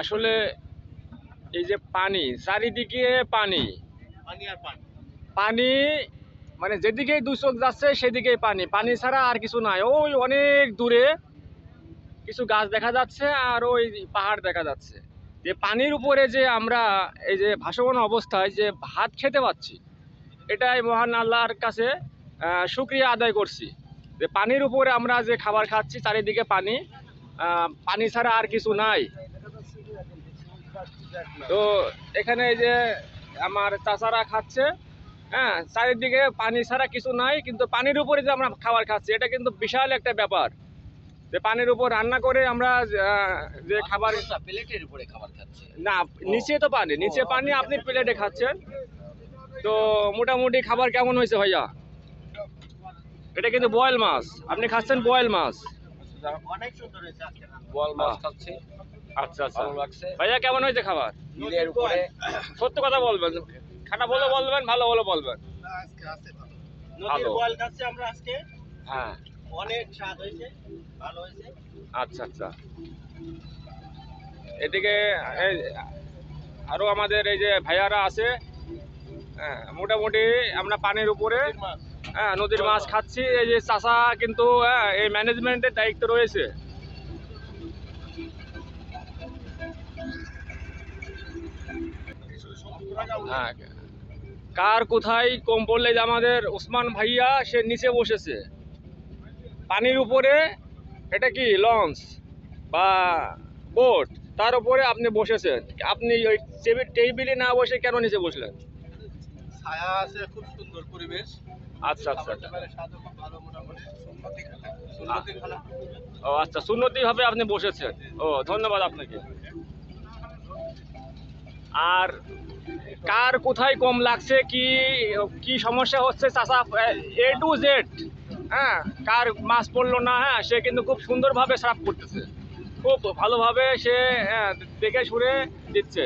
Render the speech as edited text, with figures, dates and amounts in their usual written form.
আসলে এই যে পানি, চারিদিকে পানি পানি আর পানি। পানি, মানে যেদিকেই দু চোখ যাচ্ছে সেদিকেই পানি, পানি ছাড়া আর কিছু নাই। ওই অনেক দূরে কিছু গাছ দেখা যাচ্ছে আর ওই পাহাড় দেখা যাচ্ছে। যে পানির উপরে যে আমরা এই যে ভাসমান অবস্থায় যে ভাত খেতে পাচ্ছি, এটাই মহান আল্লাহর কাছে শুকরিয়া আদায় করছি। যে পানির উপরে আমরা যে খাবার খাচ্ছি, চারিদিকে পানি, পানি ছাড়া আর কিছু নাই। তো এখানে এই যে আমার চাচারা খাচ্ছে, হ্যাঁ, চারিদিকে পানি ছাড়া কিছু নাই, কিন্তু পানির উপরে যে আমরা খাবার খাচ্ছি এটা কিন্তু বিশাল একটা ব্যাপার। যে পানির উপর রান্না করে আমরা যে খাবার, প্লেটের উপরে খাবার খাচ্ছে। না নিচে তো পানি, নিচে পানি, আপনি প্লেটে খাচ্ছেন। তো মোটামুটি খাবার কেমন হয়েছে ভাইয়া? এটা কিন্তু বয়েল মাছ, আপনি খাচ্ছেন বয়েল মাছ। অনেক সুন্দর হয়েছে আজকে রান্না। বল মাছ খাচ্ছি, আচ্ছা আচ্ছা, ভালো লাগছে। ভাইয়া কেমন হয়েছে খাবার? বিলের উপরে সত্য কথা বলবেন, খারাপ বলে বলবেন, ভালো বলে বলবেন। আজকে আছে ভালো। ভালো। নদীর বল খাচ্ছি আমরা আজকে। হ্যাঁ, অনেক স্বাদ হয়েছে, ভালো হয়েছে। আচ্ছা আচ্ছা। এদিকে এই আরো আমাদের এই যে ভাইয়ারা আছে, হ্যাঁ, মোটামুটি আমরা পানির উপরে, মাছ। হ্যাঁ, নদীর মাছ খাচ্ছি। এই যে চাষা কিন্তু, হ্যাঁ, এই ম্যানেজমেন্টের দায়িত্ব রয়েছে। হ্যাঁ, কার কোথায় কম পড়লে যে আমাদের ওসমান ভাইয়া সে নিচে বসেছে পানির উপরে। এটা কি লঞ্চ বা বোট, তার উপরে আপনি বসেছেন। আপনি ওই টেবিলে না বসে কেন নিচে বসলেন? ছায়া আছে, খুব সুন্দর পরিবেশ। আচ্ছা আচ্ছা খাবার আচ্ছা। দাবারের স্বাদও খুব ভালো মোটামুটি। সুন্নতি খানা। ও আচ্ছা, সুন্নতি ভাবে আপনি বসেছেন। ও ধন্যবাদ আপনাকে। আর কার কোথায় কম লাগছে, কি কি সমস্যা হচ্ছে চাচা এ টু জেড, হ্যাঁ, কার মাছ পড়লো না, হ্যাঁ, সে কিন্তু খুব সুন্দরভাবে সার্ভ করতেছে, খুব ভালোভাবে সে, হ্যাঁ, দেখে শুনে দিচ্ছে।